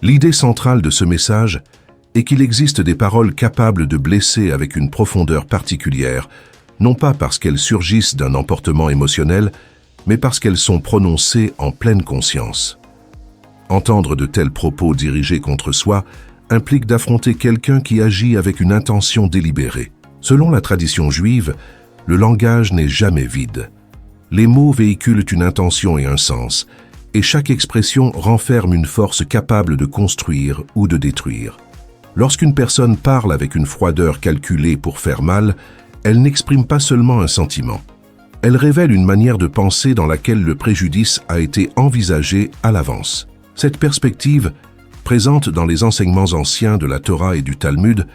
L'idée centrale de ce message est qu'il existe des paroles capables de blesser avec une profondeur particulière, non pas parce qu'elles surgissent d'un emportement émotionnel, mais parce qu'elles sont prononcées en pleine conscience. Entendre de tels propos dirigés contre soi implique d'affronter quelqu'un qui agit avec une intention délibérée. Selon la tradition juive, le langage n'est jamais vide. Les mots véhiculent une intention et un sens, et chaque expression renferme une force capable de construire ou de détruire. Lorsqu'une personne parle avec une froideur calculée pour faire mal, elle n'exprime pas seulement un sentiment. Elle révèle une manière de penser dans laquelle le préjudice a été envisagé à l'avance. Cette perspective, présente dans les enseignements anciens de la Torah et du Talmud,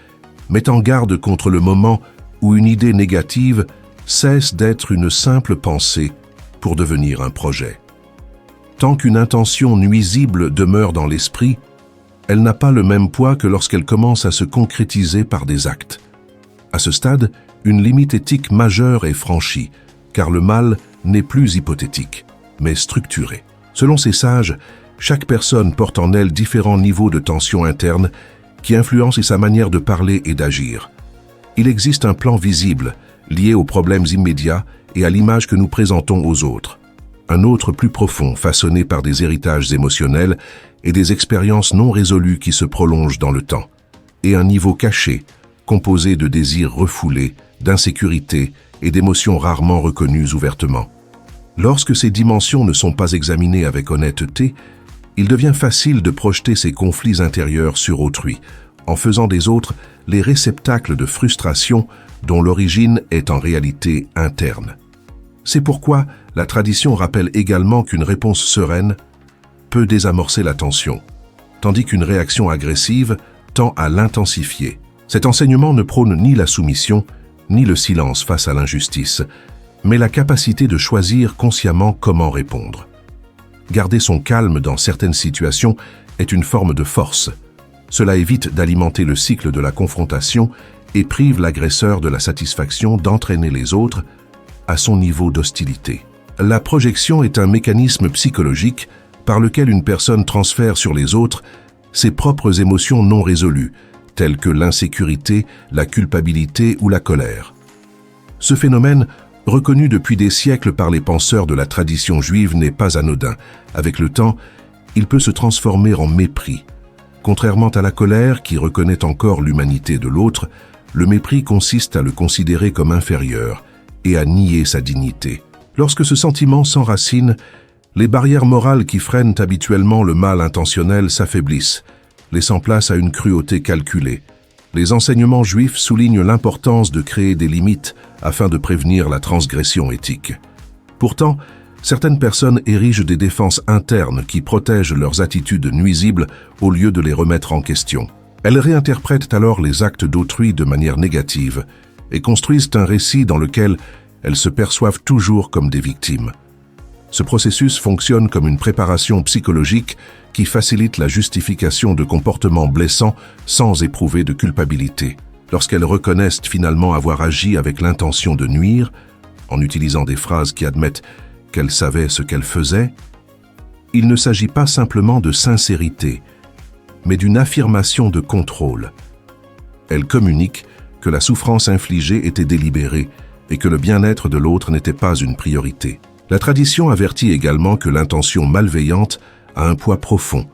met en garde contre le moment où une idée négative cesse d'être une simple pensée pour devenir un projet. Tant qu'une intention nuisible demeure dans l'esprit, elle n'a pas le même poids que lorsqu'elle commence à se concrétiser par des actes. À ce stade, une limite éthique majeure est franchie, car le mal n'est plus hypothétique, mais structuré. Selon ces sages, chaque personne porte en elle différents niveaux de tension interne qui influencent sa manière de parler et d'agir. Il existe un plan visible, lié aux problèmes immédiats et à l'image que nous présentons aux autres. Un autre plus profond, façonné par des héritages émotionnels et des expériences non résolues qui se prolongent dans le temps. Et un niveau caché, composé de désirs refoulés, d'insécurité et d'émotions rarement reconnues ouvertement. Lorsque ces dimensions ne sont pas examinées avec honnêteté, il devient facile de projeter ces conflits intérieurs sur autrui, en faisant des autres les réceptacles de frustration dont l'origine est en réalité interne. C'est pourquoi la tradition rappelle également qu'une réponse sereine peut désamorcer la tension, tandis qu'une réaction agressive tend à l'intensifier. Cet enseignement ne prône ni la soumission, ni le silence face à l'injustice, mais la capacité de choisir consciemment comment répondre. Garder son calme dans certaines situations est une forme de force. Cela évite d'alimenter le cycle de la confrontation et prive l'agresseur de la satisfaction d'entraîner les autres à son niveau d'hostilité. La projection est un mécanisme psychologique par lequel une personne transfère sur les autres ses propres émotions non résolues, telles que l'insécurité, la culpabilité ou la colère. Ce phénomène, reconnu depuis des siècles par les penseurs de la tradition juive, n'est pas anodin. Avec le temps, il peut se transformer en mépris. Contrairement à la colère, qui reconnaît encore l'humanité de l'autre, le mépris consiste à le considérer comme inférieur et à nier sa dignité. Lorsque ce sentiment s'enracine, les barrières morales qui freinent habituellement le mal intentionnel s'affaiblissent, laissant place à une cruauté calculée. Les enseignements juifs soulignent l'importance de créer des limites afin de prévenir la transgression éthique. Pourtant, certaines personnes érigent des défenses internes qui protègent leurs attitudes nuisibles au lieu de les remettre en question. Elles réinterprètent alors les actes d'autrui de manière négative et construisent un récit dans lequel elles se perçoivent toujours comme des victimes. Ce processus fonctionne comme une préparation psychologique qui facilite la justification de comportements blessants sans éprouver de culpabilité. Lorsqu'elles reconnaissent finalement avoir agi avec l'intention de nuire, en utilisant des phrases qui admettent qu'elles savaient ce qu'elles faisaient, il ne s'agit pas simplement de sincérité, mais d'une affirmation de contrôle. Elles communiquent que la souffrance infligée était délibérée et que le bien-être de l'autre n'était pas une priorité. La tradition avertit également que l'intention malveillante a un poids profond,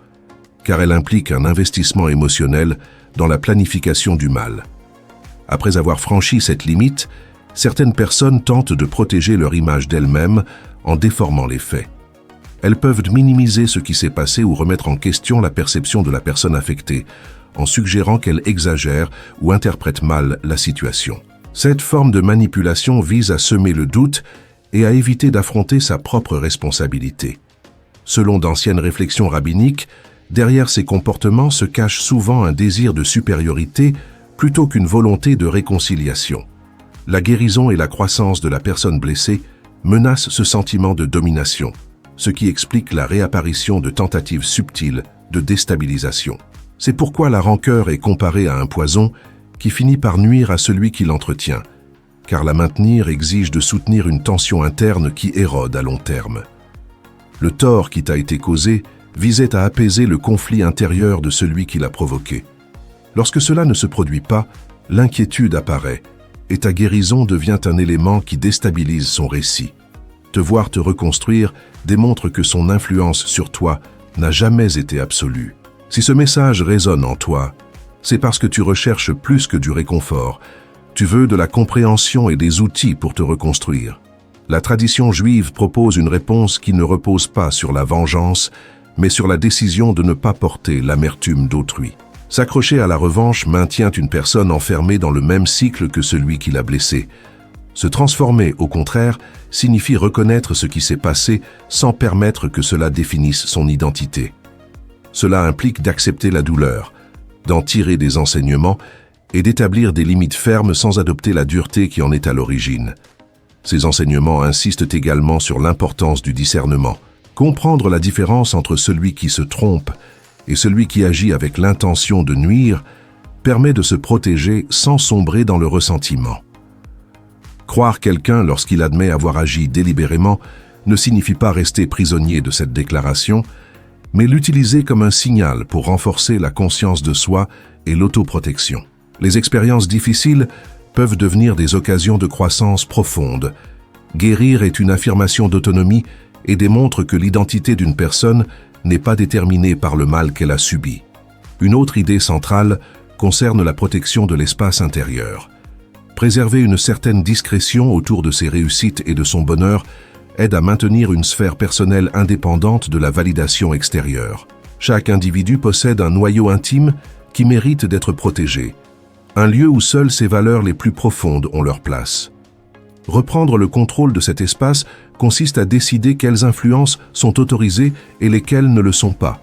car elle implique un investissement émotionnel dans la planification du mal. Après avoir franchi cette limite, certaines personnes tentent de protéger leur image d'elles-mêmes en déformant les faits. Elles peuvent minimiser ce qui s'est passé ou remettre en question la perception de la personne affectée, en suggérant qu'elle exagère ou interprète mal la situation. Cette forme de manipulation vise à semer le doute et à éviter d'affronter sa propre responsabilité. Selon d'anciennes réflexions rabbiniques, derrière ces comportements se cache souvent un désir de supériorité plutôt qu'une volonté de réconciliation. La guérison et la croissance de la personne blessée menacent ce sentiment de domination, ce qui explique la réapparition de tentatives subtiles de déstabilisation. C'est pourquoi la rancœur est comparée à un poison qui finit par nuire à celui qui l'entretient, car la maintenir exige de soutenir une tension interne qui érode à long terme. Le tort qui t'a été causé visait à apaiser le conflit intérieur de celui qui l'a provoqué. Lorsque cela ne se produit pas, l'inquiétude apparaît et ta guérison devient un élément qui déstabilise son récit. Te voir te reconstruire démontre que son influence sur toi n'a jamais été absolue. Si ce message résonne en toi, c'est parce que tu recherches plus que du réconfort. Tu veux de la compréhension et des outils pour te reconstruire. La tradition juive propose une réponse qui ne repose pas sur la vengeance, mais sur la décision de ne pas porter l'amertume d'autrui. S'accrocher à la revanche maintient une personne enfermée dans le même cycle que celui qui l'a blessée. Se transformer, au contraire, signifie reconnaître ce qui s'est passé sans permettre que cela définisse son identité. Cela implique d'accepter la douleur, d'en tirer des enseignements et d'établir des limites fermes sans adopter la dureté qui en est à l'origine. Ces enseignements insistent également sur l'importance du discernement. Comprendre la différence entre celui qui se trompe et celui qui agit avec l'intention de nuire permet de se protéger sans sombrer dans le ressentiment. Croire quelqu'un lorsqu'il admet avoir agi délibérément ne signifie pas rester prisonnier de cette déclaration, mais l'utiliser comme un signal pour renforcer la conscience de soi et l'autoprotection. Les expériences difficiles peuvent devenir des occasions de croissance profonde. Guérir est une affirmation d'autonomie et démontre que l'identité d'une personne n'est pas déterminée par le mal qu'elle a subi. Une autre idée centrale concerne la protection de l'espace intérieur. Préserver une certaine discrétion autour de ses réussites et de son bonheur aide à maintenir une sphère personnelle indépendante de la validation extérieure. Chaque individu possède un noyau intime qui mérite d'être protégé, un lieu où seules ses valeurs les plus profondes ont leur place. Reprendre le contrôle de cet espace consiste à décider quelles influences sont autorisées et lesquelles ne le sont pas.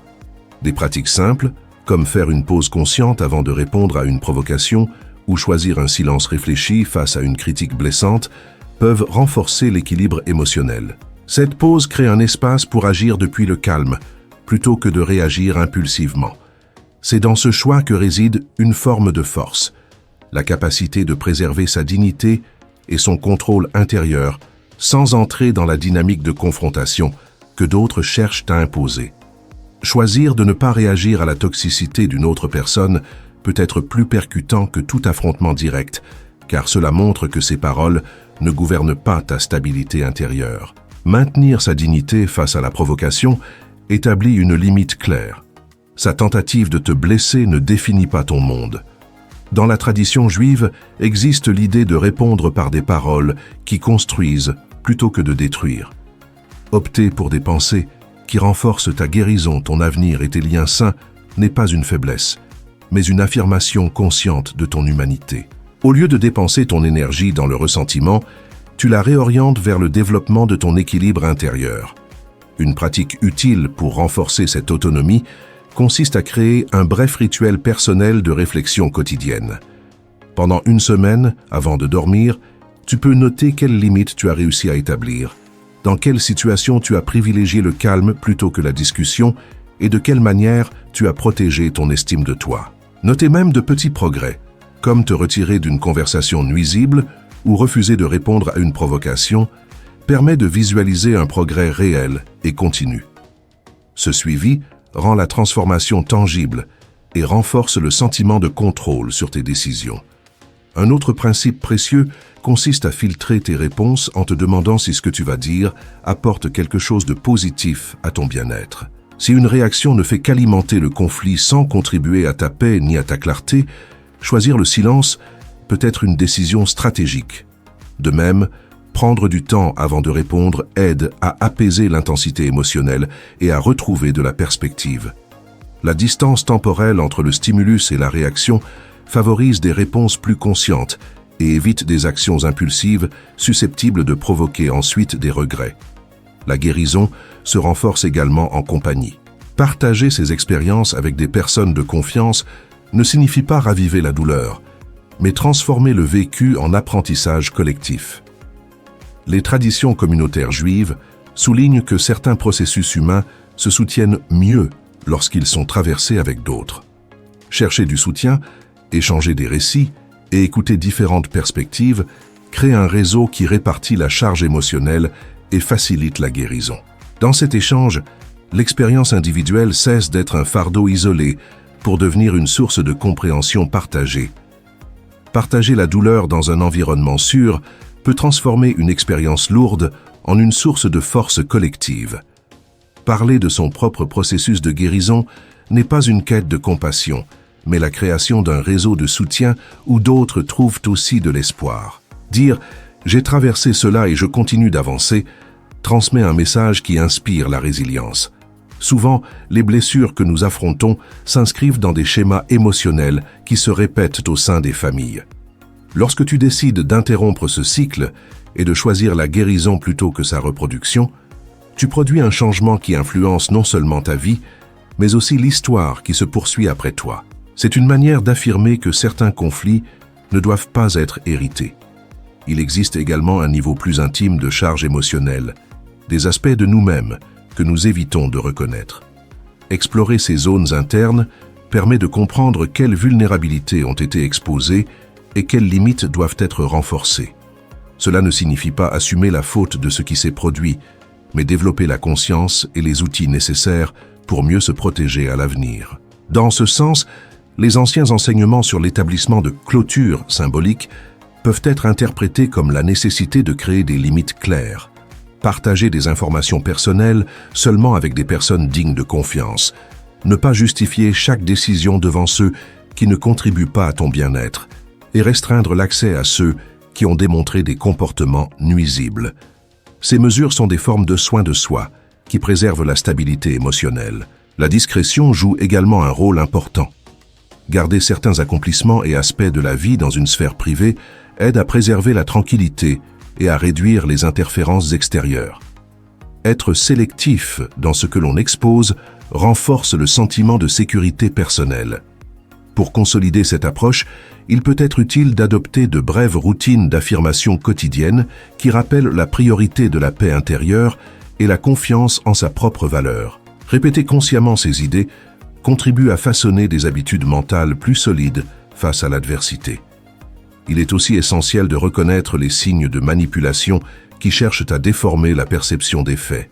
Des pratiques simples, comme faire une pause consciente avant de répondre à une provocation ou choisir un silence réfléchi face à une critique blessante, peuvent renforcer l'équilibre émotionnel. Cette pause crée un espace pour agir depuis le calme, plutôt que de réagir impulsivement. C'est dans ce choix que réside une forme de force, la capacité de préserver sa dignité et son contrôle intérieur, sans entrer dans la dynamique de confrontation que d'autres cherchent à imposer. Choisir de ne pas réagir à la toxicité d'une autre personne peut être plus percutant que tout affrontement direct, car cela montre que ses paroles ne gouvernent pas ta stabilité intérieure. Maintenir sa dignité face à la provocation établit une limite claire. Sa tentative de te blesser ne définit pas ton monde. Dans la tradition juive existe l'idée de répondre par des paroles qui construisent plutôt que de détruire. Opter pour des pensées qui renforcent ta guérison, ton avenir et tes liens sains n'est pas une faiblesse, mais une affirmation consciente de ton humanité. Au lieu de dépenser ton énergie dans le ressentiment, tu la réorientes vers le développement de ton équilibre intérieur. Une pratique utile pour renforcer cette autonomie consiste à créer un bref rituel personnel de réflexion quotidienne. Pendant une semaine, avant de dormir, tu peux noter quelles limites tu as réussi à établir, dans quelle situation tu as privilégié le calme plutôt que la discussion et de quelle manière tu as protégé ton estime de toi. Notez même de petits progrès, comme te retirer d'une conversation nuisible ou refuser de répondre à une provocation, permet de visualiser un progrès réel et continu. Ce suivi rend la transformation tangible et renforce le sentiment de contrôle sur tes décisions. Un autre principe précieux consiste à filtrer tes réponses en te demandant si ce que tu vas dire apporte quelque chose de positif à ton bien-être. Si une réaction ne fait qu'alimenter le conflit sans contribuer à ta paix ni à ta clarté, choisir le silence peut être une décision stratégique. De même, prendre du temps avant de répondre aide à apaiser l'intensité émotionnelle et à retrouver de la perspective. La distance temporelle entre le stimulus et la réaction favorise des réponses plus conscientes et évite des actions impulsives susceptibles de provoquer ensuite des regrets. La guérison se renforce également en compagnie. Partager ces expériences avec des personnes de confiance ne signifie pas raviver la douleur, mais transformer le vécu en apprentissage collectif. Les traditions communautaires juives soulignent que certains processus humains se soutiennent mieux lorsqu'ils sont traversés avec d'autres. Chercher du soutien, échanger des récits et écouter différentes perspectives crée un réseau qui répartit la charge émotionnelle et facilite la guérison. Dans cet échange, L'expérience individuelle cesse d'être un fardeau isolé pour devenir une source de compréhension partagée. Partager la douleur dans un environnement sûr peut transformer une expérience lourde en une source de force collective. Parler de son propre processus de guérison n'est pas une quête de compassion, mais la création d'un réseau de soutien où d'autres trouvent aussi de l'espoir. Dire « j'ai traversé cela et je continue d'avancer » transmet un message qui inspire la résilience. Souvent, les blessures que nous affrontons s'inscrivent dans des schémas émotionnels qui se répètent au sein des familles. Lorsque tu décides d'interrompre ce cycle et de choisir la guérison plutôt que sa reproduction, tu produis un changement qui influence non seulement ta vie, mais aussi l'histoire qui se poursuit après toi. C'est une manière d'affirmer que certains conflits ne doivent pas être hérités. Il existe également un niveau plus intime de charge émotionnelle, des aspects de nous-mêmes que nous évitons de reconnaître. Explorer ces zones internes permet de comprendre quelles vulnérabilités ont été exposées et quelles limites doivent être renforcées. Cela ne signifie pas assumer la faute de ce qui s'est produit, mais développer la conscience et les outils nécessaires pour mieux se protéger à l'avenir. Dans ce sens, les anciens enseignements sur l'établissement de clôtures symboliques peuvent être interprétés comme la nécessité de créer des limites claires. Partager des informations personnelles seulement avec des personnes dignes de confiance. Ne pas justifier chaque décision devant ceux qui ne contribuent pas à ton bien-être et restreindre l'accès à ceux qui ont démontré des comportements nuisibles. Ces mesures sont des formes de soins de soi qui préservent la stabilité émotionnelle. La discrétion joue également un rôle important. Garder certains accomplissements et aspects de la vie dans une sphère privée aide à préserver la tranquillité et à réduire les interférences extérieures. Être sélectif dans ce que l'on expose renforce le sentiment de sécurité personnelle. Pour consolider cette approche, il peut être utile d'adopter de brèves routines d'affirmation quotidienne qui rappellent la priorité de la paix intérieure et la confiance en sa propre valeur. Répéter consciemment ces idées contribue à façonner des habitudes mentales plus solides face à l'adversité. Il est aussi essentiel de reconnaître les signes de manipulation qui cherchent à déformer la perception des faits.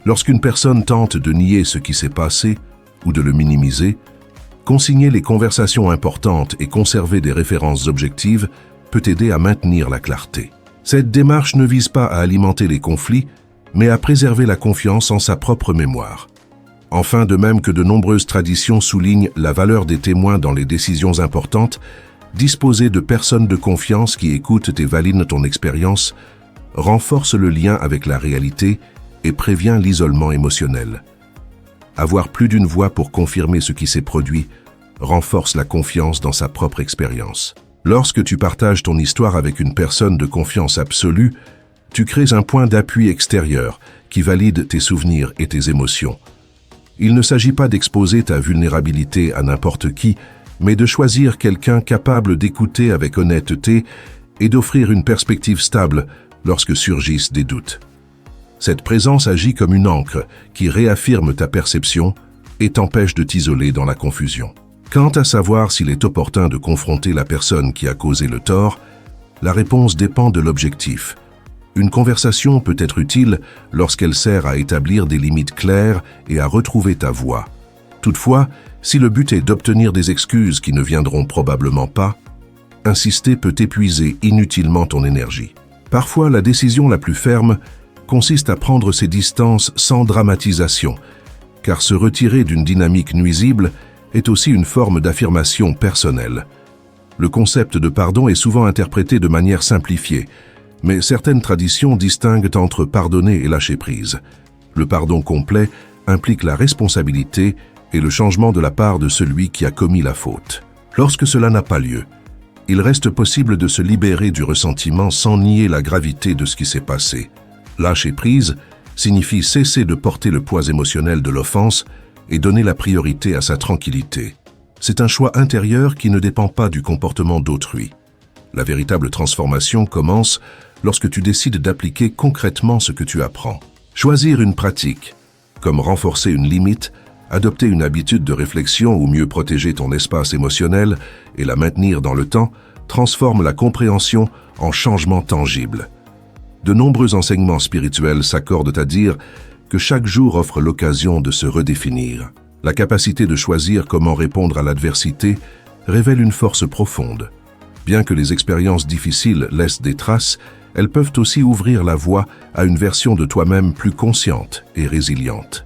Lorsqu'une personne tente de nier ce qui s'est passé ou de le minimiser, consigner les conversations importantes et conserver des références objectives peut aider à maintenir la clarté. Cette démarche ne vise pas à alimenter les conflits, mais à préserver la confiance en sa propre mémoire. Enfin, de même que de nombreuses traditions soulignent la valeur des témoins dans les décisions importantes, disposer de personnes de confiance qui écoutent et valident ton expérience renforce le lien avec la réalité et prévient l'isolement émotionnel. Avoir plus d'une voix pour confirmer ce qui s'est produit renforce la confiance dans sa propre expérience. Lorsque tu partages ton histoire avec une personne de confiance absolue, tu crées un point d'appui extérieur qui valide tes souvenirs et tes émotions. Il ne s'agit pas d'exposer ta vulnérabilité à n'importe qui, mais de choisir quelqu'un capable d'écouter avec honnêteté et d'offrir une perspective stable lorsque surgissent des doutes. Cette présence agit comme une ancre qui réaffirme ta perception et t'empêche de t'isoler dans la confusion. Quant à savoir s'il est opportun de confronter la personne qui a causé le tort, la réponse dépend de l'objectif. Une conversation peut être utile lorsqu'elle sert à établir des limites claires et à retrouver ta voix. Toutefois, si le but est d'obtenir des excuses qui ne viendront probablement pas, insister peut épuiser inutilement ton énergie. Parfois, la décision la plus ferme consiste à prendre ses distances sans dramatisation, car se retirer d'une dynamique nuisible est aussi une forme d'affirmation personnelle. Le concept de pardon est souvent interprété de manière simplifiée, mais certaines traditions distinguent entre pardonner et lâcher prise. Le pardon complet implique la responsabilité et le changement de la part de celui qui a commis la faute. Lorsque cela n'a pas lieu, il reste possible de se libérer du ressentiment sans nier la gravité de ce qui s'est passé. Lâcher prise signifie cesser de porter le poids émotionnel de l'offense et donner la priorité à sa tranquillité. C'est un choix intérieur qui ne dépend pas du comportement d'autrui. La véritable transformation commence lorsque tu décides d'appliquer concrètement ce que tu apprends. Choisir une pratique, comme renforcer une limite, adopter une habitude de réflexion ou mieux protéger ton espace émotionnel et la maintenir dans le temps, transforme la compréhension en changement tangible. De nombreux enseignements spirituels s'accordent à dire que chaque jour offre l'occasion de se redéfinir. La capacité de choisir comment répondre à l'adversité révèle une force profonde. Bien que les expériences difficiles laissent des traces, elles peuvent aussi ouvrir la voie à une version de toi-même plus consciente et résiliente.